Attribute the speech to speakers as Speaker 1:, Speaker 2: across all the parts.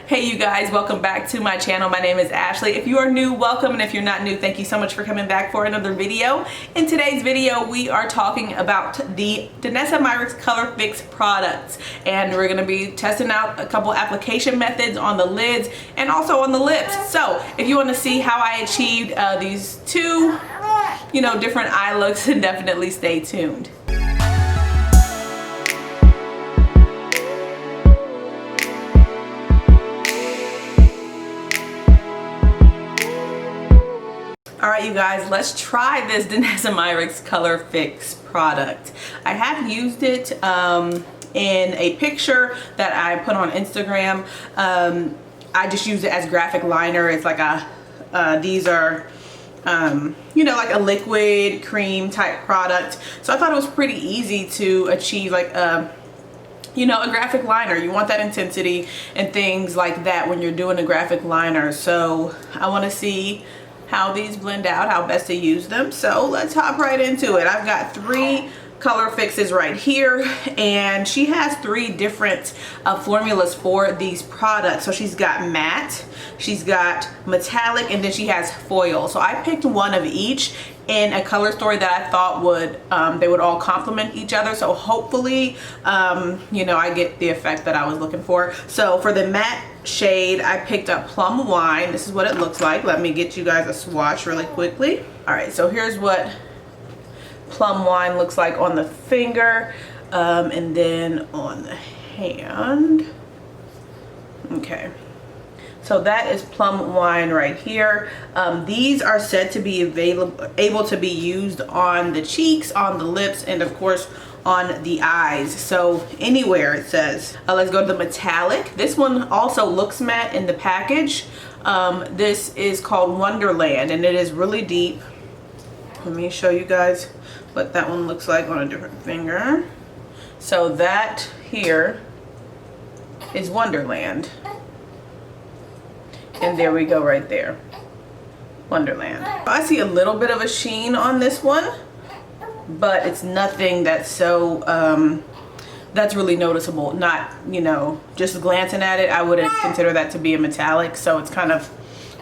Speaker 1: Hey you guys, welcome back to my channel. My name is Ashley. If you are new, welcome, and if you're not new, thank you so much for coming back for another video. In today's video, we are talking about the Danessa Myricks ColorFix products, and we're going to be testing out a couple application methods on the lids and also on the lips. So if you want to see how I achieved these two, different eye looks, then definitely stay tuned. Alright you guys, let's try this Danessa Myricks ColorFix product. I have used it in a picture that I put on Instagram. I just use it as graphic liner. It's like these are like a liquid cream type product. So I thought it was pretty easy to achieve like a graphic liner. You want that intensity and things like that when you're doing a graphic liner. So I want to see how these blend out, how best to use them. So let's hop right into it. I've got three color fixes right here, and she has three different formulas for these products. So she's got matte, she's got metallic, and then she has foil. So I picked one of each in a color story that I thought would they would all complement each other. So hopefully I get the effect that I was looking for. So for the matte shade, I picked up Plum Wine. This is what it looks like. Let me get you guys a swatch really quickly. All right, so here's what Plum Wine looks like on the finger, and then on the hand. Okay, so that is Plum Wine right here. These are said to be able to be used on the cheeks, on the lips, and of course on the eyes. So anywhere, it says. Let's go to the metallic. This one also looks matte in the package. This is called Wonderland, and it is really deep. Let me show you guys what that one looks like on a different finger. So that here is Wonderland. And there we go right there. Wonderland. I see a little bit of a sheen on this one, but it's nothing that's so that's really noticeable. Not, just glancing at it, I wouldn't consider that to be a metallic, so it's kind of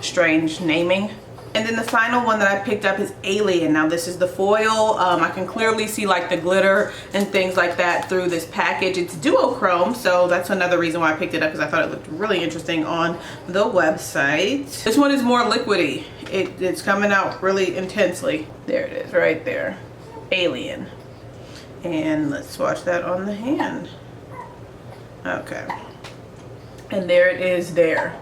Speaker 1: strange naming. And then the final one that I picked up is Alien. Now this is the foil. I can clearly see like the glitter and things like that through this package. It's duochrome, so that's another reason why I picked it up, because I thought it looked really interesting on the website. This one is more liquidy. It's coming out really intensely. There it is right there. Alien. And let's swatch that on the hand. Okay. And there it is there.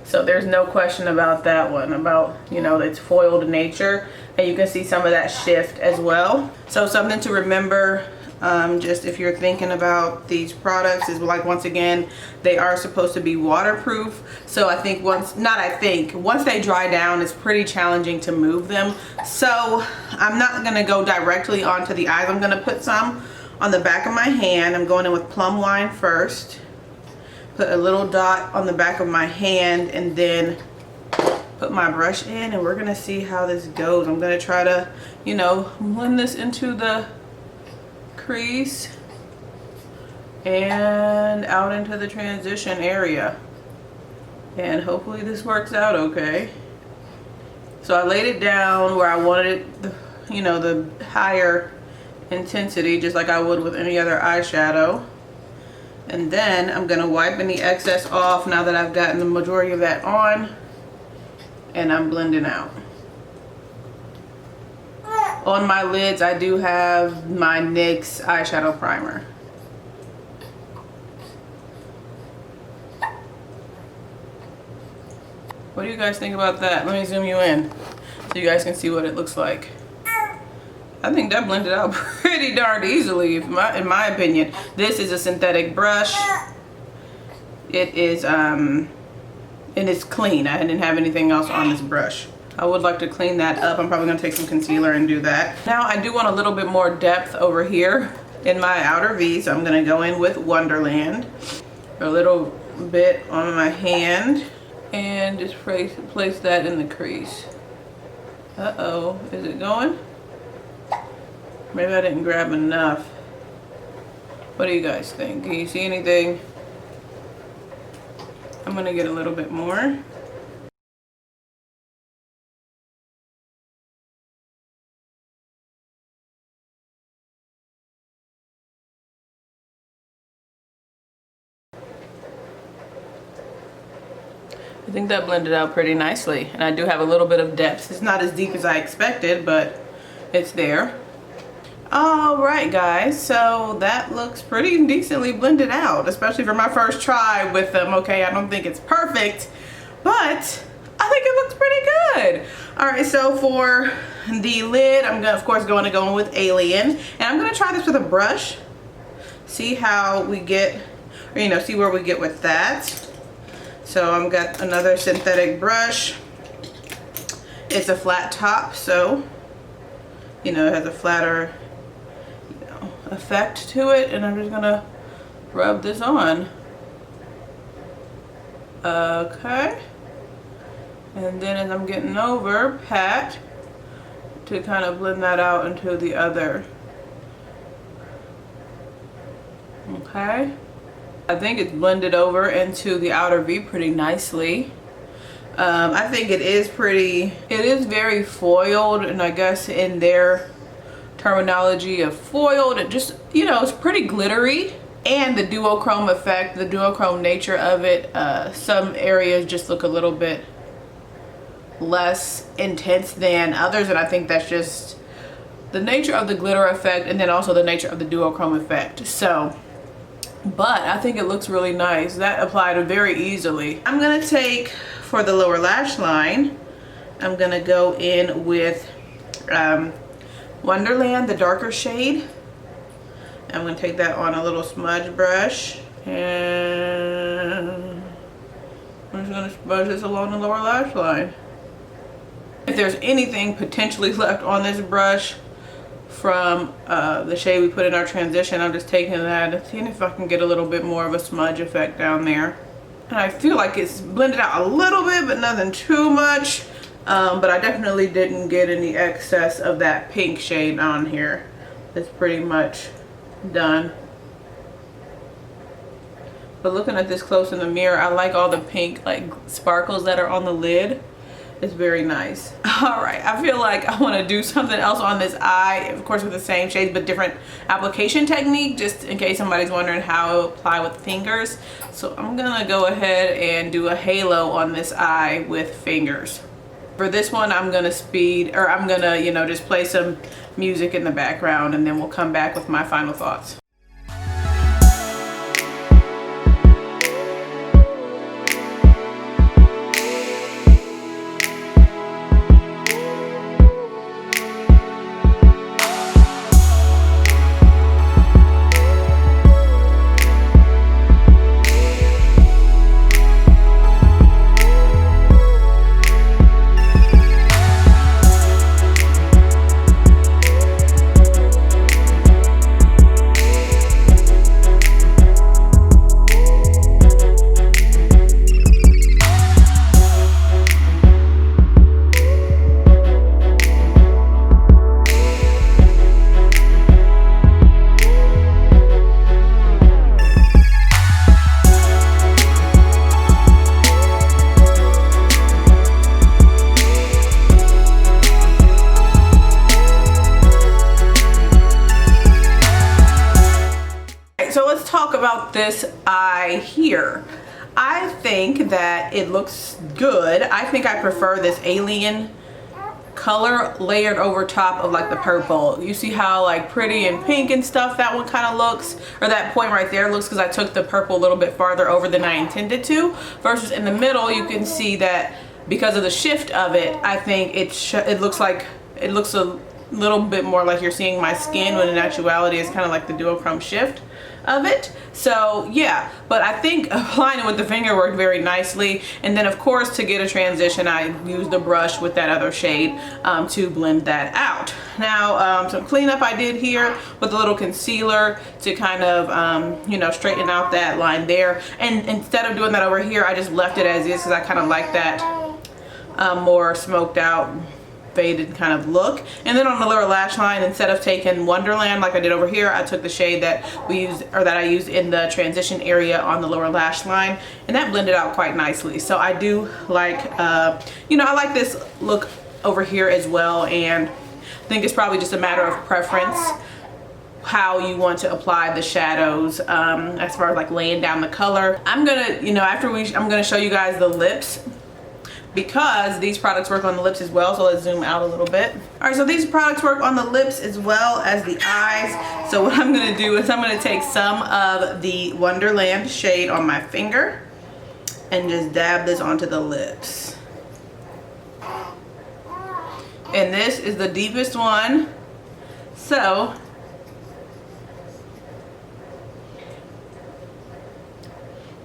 Speaker 1: So there's no question about that one, about, its foiled nature, and you can see some of that shift as well. So something to remember, just if you're thinking about these products, is like, once again, they are supposed to be waterproof. So I think once they dry down, it's pretty challenging to move them. So I'm not gonna go directly onto the eyes. I'm gonna put some on the back of my hand. I'm going in with Plum Wine first. Put a little dot on the back of my hand, and then put my brush in, and we're gonna see how this goes. I'm gonna try to, blend this into the crease and out into the transition area, and hopefully this works out okay. So I laid it down where I wanted it, the higher intensity, just like I would with any other eyeshadow. And then I'm going to wipe any excess off now that I've gotten the majority of that on, and I'm blending out. On my lids, I do have my NYX Eyeshadow Primer. What do you guys think about that? Let me zoom you in so you guys can see what it looks like. I think that blended out pretty darn easily, in my opinion. This is a synthetic brush. It is, and it's clean. I didn't have anything else on this brush. I would like to clean that up. I'm probably gonna take some concealer and do that. Now I do want a little bit more depth over here in my outer V, so I'm gonna go in with Wonderland. A little bit on my hand, and just place that in the crease. Uh-oh, is it going? Maybe I didn't grab enough. What do you guys think? Can you see anything? I'm gonna get a little bit more. I think that blended out pretty nicely, and I do have a little bit of depth. It's not as deep as I expected, but it's there. All right, guys, so that looks pretty decently blended out, especially for my first try with them. Okay, I don't think it's perfect, but I think it looks pretty good. All right, so for the lid, I'm gonna, of course, going to go in with Alien, and I'm gonna try this with a brush, see how we get, or you know, see where we get with that. So I've got another synthetic brush. It's a flat top, so you know, it has a flatter, you know, effect to it, and I'm just gonna rub this on. Okay, and then as I'm getting over, pat to kind of blend that out into the other. Okay, I think it's blended over into the outer V pretty nicely. I think it is very foiled, and I guess in their terminology of foiled, it just, you know, it's pretty glittery. And the duochrome effect, the duochrome nature of it, some areas just look a little bit less intense than others, and I think that's just the nature of the glitter effect, and then also the nature of the duochrome effect. So, but I think it looks really nice. That applied very easily. I'm gonna take, for the lower lash line, I'm gonna go in with Wonderland, the darker shade. I'm gonna take that on a little smudge brush, and I'm just gonna smudge this along the lower lash line. If there's anything potentially left on this brush from the shade we put in our transition, I'm just taking that and seeing if I can get a little bit more of a smudge effect down there. And I feel like it's blended out a little bit, but nothing too much. But I definitely didn't get any excess of that pink shade on here. It's pretty much done. But looking at this close in the mirror, I like all the pink like sparkles that are on the lid. It's very nice. All right, I feel like I want to do something else on this eye, of course with the same shades but different application technique, just in case somebody's wondering how to apply with fingers. So I'm gonna go ahead and do a halo on this eye with fingers. For this one, I'm gonna you know, just play some music in the background, and then we'll come back with my final thoughts. About this eye here, I think that it looks good. I think I prefer this Alien color layered over top of like the purple. You see how like pretty and pink and stuff that one kind of looks, or that point right there looks, because I took the purple a little bit farther over than I intended to, versus in the middle you can see that because of the shift of it, I think it looks a little bit more like you're seeing my skin, when in actuality it's kind of like the duochrome shift of it. So yeah, but I think applying it with the finger worked very nicely. And then of course, to get a transition, I used the brush with that other shade to blend that out. Now some cleanup I did here with a little concealer to kind of you know, straighten out that line there, and instead of doing that over here, I just left it as is because I kind of like that more smoked out faded kind of look. And then on the lower lash line, instead of taking Wonderland like I did over here, I took the shade that we used, or that I used in the transition area on the lower lash line, and that blended out quite nicely. So I do like, you know, I like this look over here as well, and I think it's probably just a matter of preference how you want to apply the shadows as far as like laying down the color. I'm gonna, you know, I'm gonna show you guys the lips, because these products work on the lips as well. So let's zoom out a little bit. All right, so these products work on the lips as well as the eyes. So what I'm gonna do is I'm gonna take some of the Wonderland shade on my finger and just dab this onto the lips. And this is the deepest one. So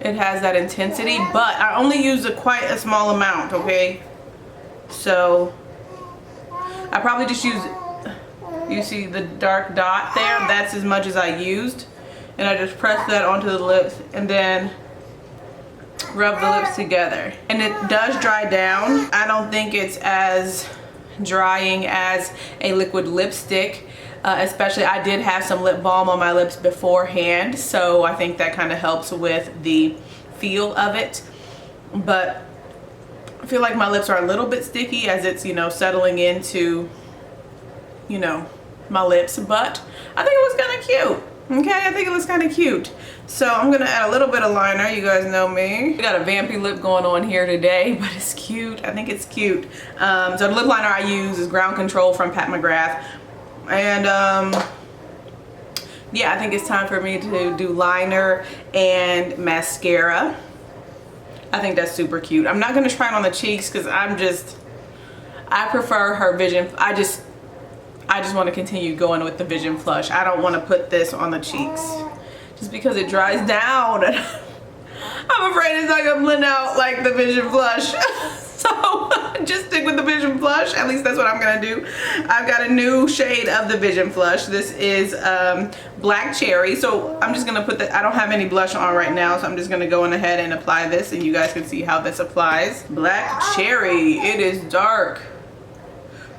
Speaker 1: it has that intensity, but I only use quite a small amount, okay? So I probably just use, you see the dark dot there? That's as much as I used. And I just press that onto the lips and then rub the lips together. And it does dry down. I don't think it's as drying as a liquid lipstick. Especially, I did have some lip balm on my lips beforehand, so I think that kind of helps with the feel of it. But I feel like my lips are a little bit sticky as it's, you know, settling into, you know, my lips, but I think it looks kind of cute. Okay, I think it looks kind of cute. So I'm gonna add a little bit of liner. You guys know me. We got a vampy lip going on here today, but it's cute. I think it's cute. So the lip liner I use is Ground Control from Pat McGrath. And yeah, I think it's time for me to do liner and mascara. I think that's super cute. I'm not gonna try it on the cheeks because I prefer her Vision. I just want to continue going with the Vision Flush. I don't want to put this on the cheeks just because it dries down. I'm afraid it's not gonna blend out like the Vision Flush. So just stick with the Vision Flush. At least that's what I'm gonna do. I've got a new shade of the Vision Flush. This is Black Cherry. So I'm just gonna put I don't have any blush on right now, so I'm just gonna go on ahead and apply this, and you guys can see how this applies. Black Cherry, it is dark.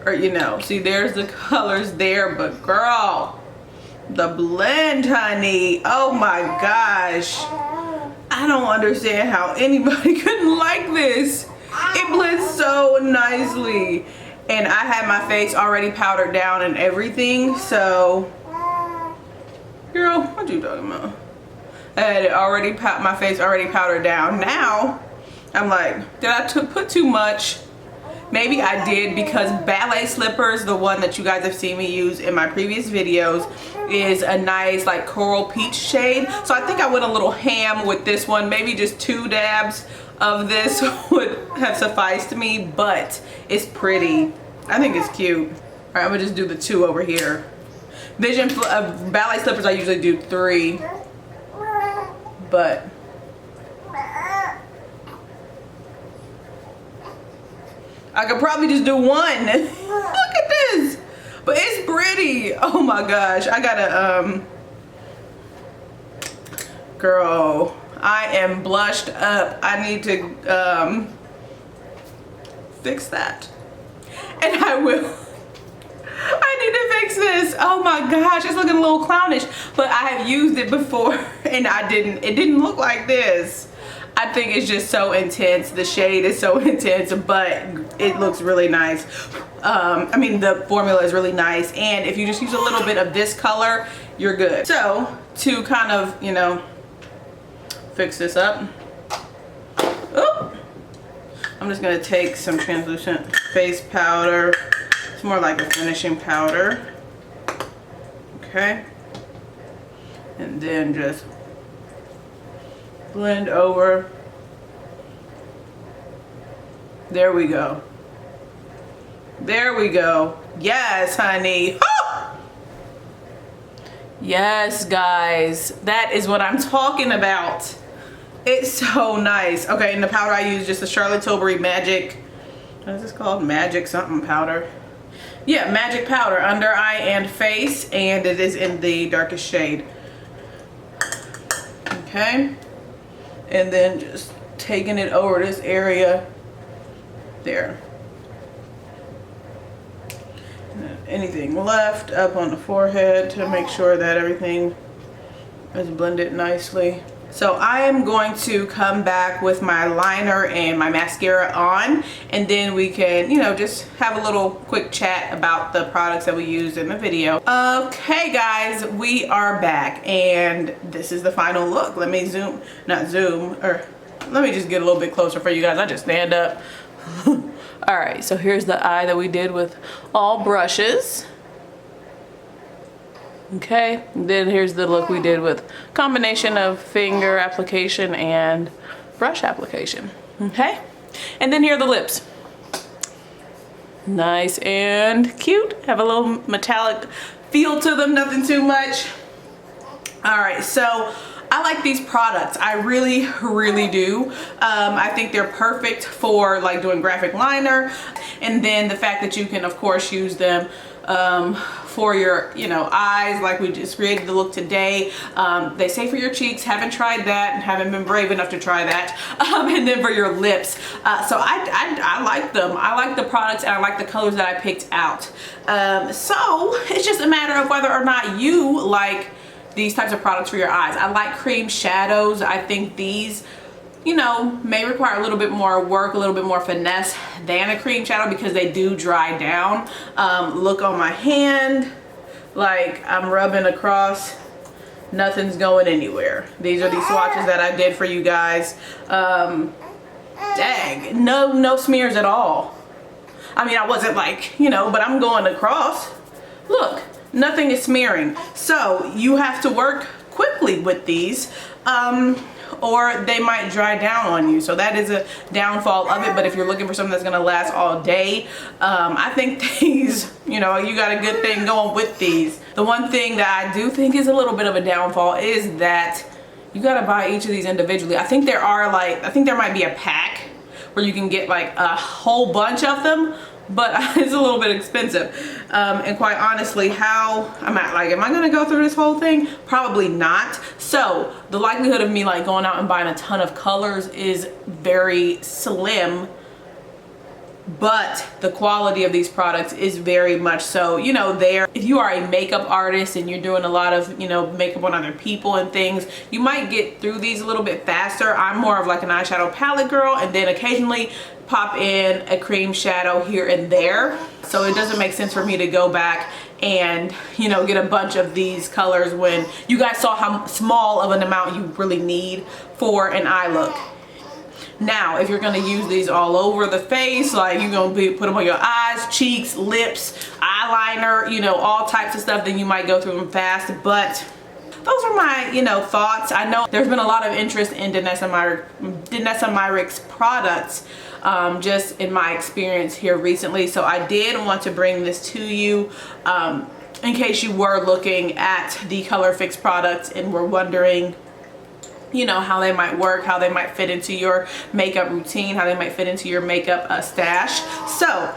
Speaker 1: Or, you know, see, there's the colors there, but girl, the blend, honey, oh my gosh. I don't understand how anybody couldn't like this. It blends so nicely, and I had my face already powdered down and everything. So, girl, what you talking about? I had it already, my face already powdered down. Now, I'm like, did I put too much? Maybe I did, because Ballet Slippers, the one that you guys have seen me use in my previous videos, is a nice like coral peach shade. So I think I went a little ham with this one. Maybe just 2 dabs of this would have sufficed me, but it's pretty. I think it's cute. All right, I'm gonna just do the 2 over here. Ballet Slippers, I usually do 3, but I could probably just do 1. Look at this, but it's pretty. Oh my gosh, I gotta girl, I am blushed up. I need to fix that, and I will. I need to fix this. Oh my gosh, it's looking a little clownish, but I have used it before and it didn't look like this. I think it's just so intense. The shade is so intense, but it looks really nice. I mean, the formula is really nice, and if you just use a little bit of this color, you're good. So to kind of, you know, fix this up, oh, I'm just gonna take some translucent face powder. It's more like a finishing powder. Okay, and then just blend over. There we go. There we go. Yes, honey. Oh! Yes, guys, that is what I'm talking about. It's so nice. Okay, and the powder I use just the Charlotte Tilbury Magic, what is this called? Magic something powder. Yeah, Magic Powder, under eye and face, and it is in the darkest shade. Okay, and then just taking it over this area there. anything left up on the forehead to make sure that everything is blended nicely. So I am going to come back with my liner and my mascara on, and then we can, you know, just have a little quick chat about the products that we used in the video. Okay guys, we are back and this is the final look. Let me zoom, not zoom, or let me just get a little bit closer for you guys. I just stand up. All right, so here's the eye that we did with all brushes. Okay, then here's the look we did with combination of finger application and brush application. Okay, and then here are the lips. Nice and cute, have a little metallic feel to them, nothing too much. All right, so I like these products. I really do. I think they're perfect for like doing graphic liner, and then the fact that you can of course use them for your, you know, eyes, like we just created the look today. They say for your cheeks, haven't tried that and haven't been brave enough to try that. And then for your lips. So I like them. I like the products and I like the colors that I picked out. So it's just a matter of whether or not you like these types of products for your eyes. I like cream shadows. I think these, you know, may require a little bit more work, a little bit more finesse than a cream shadow because they do dry down. Look on my hand, like I'm rubbing across, nothing's going anywhere. These are the swatches that I did for you guys. Dang, no smears at all. I mean, I wasn't like, you know, but I'm going across. Look, nothing is smearing. So you have to work quickly with these. Or they might dry down on you, so that is a downfall of it. But if you're looking for something that's gonna last all day, I think these, you know, you got a good thing going with these. The one thing that I do think is a little bit of a downfall is that you gotta buy each of these individually. I think there might be a pack where you can get like a whole bunch of them, but it's a little bit expensive. And quite honestly, how am I gonna go through this whole thing? Probably not. So the likelihood of me like going out and buying a ton of colors is very slim, but the quality of these products is very much so, you know, there. If you are a makeup artist and you're doing a lot of, you know, makeup on other people and things, you might get through these a little bit faster. I'm more of like an eyeshadow palette girl, and then occasionally pop in a cream shadow here and there. So it doesn't make sense for me to go back and, you know, get a bunch of these colors when you guys saw how small of an amount you really need for an eye look. Now, if you're gonna use these all over the face, like you're gonna put them on your eyes, cheeks, lips, eyeliner, you know, all types of stuff, then you might go through them fast. But those are my, you know, thoughts. I know there's been a lot of interest in Danessa Myricks products, just in my experience here recently. So I did want to bring this to you in case you were looking at the ColorFix products and were wondering, you know, how they might work, how they might fit into your makeup routine, how they might fit into your makeup stash. So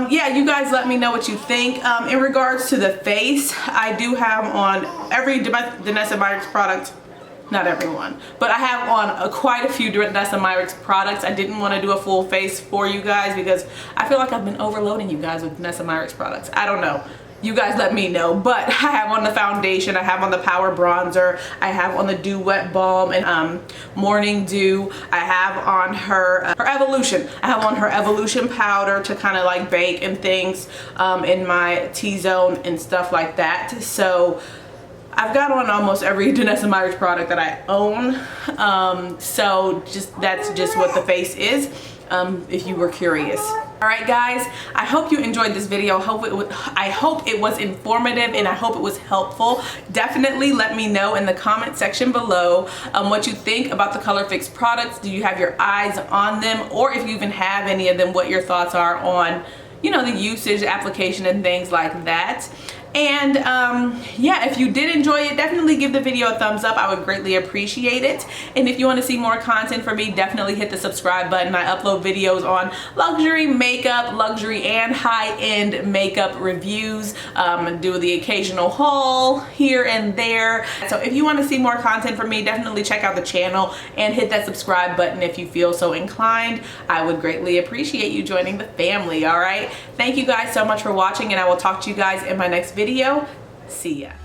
Speaker 1: yeah, you guys let me know what you think. In regards to the face, I do have on every Danessa Myricks product, not everyone, but I have on quite a few Danessa Myricks products. I didn't want to do a full face for you guys because I feel like I've been overloading you guys with Danessa Myricks products. I don't know. You guys let me know. But I have on the foundation, I have on the Power Bronzer, I have on the Dew Wet Balm and Morning Dew. I have on her Evolution. I have on her Evolution powder to kind of like bake and things in my T-zone and stuff like that. So I've got on almost every Danessa Myricks product that I own. So that's just what the face is, if you were curious. All right guys, I hope you enjoyed this video. I hope it was informative and I hope it was helpful. Definitely let me know in the comment section below what you think about the ColorFix products. Do you have your eyes on them, or if you even have any of them, what your thoughts are on, you know, the usage, application, and things like that. And yeah, if you did enjoy it, definitely give the video a thumbs up. I would greatly appreciate it. And if you want to see more content from me, definitely hit the subscribe button. I upload videos on luxury makeup, luxury and high-end makeup reviews, do the occasional haul here and there. So if you want to see more content from me, definitely check out the channel and hit that subscribe button if you feel so inclined. I would greatly appreciate you joining the family. All right, thank you guys so much for watching, and I will talk to you guys in my next video. See ya.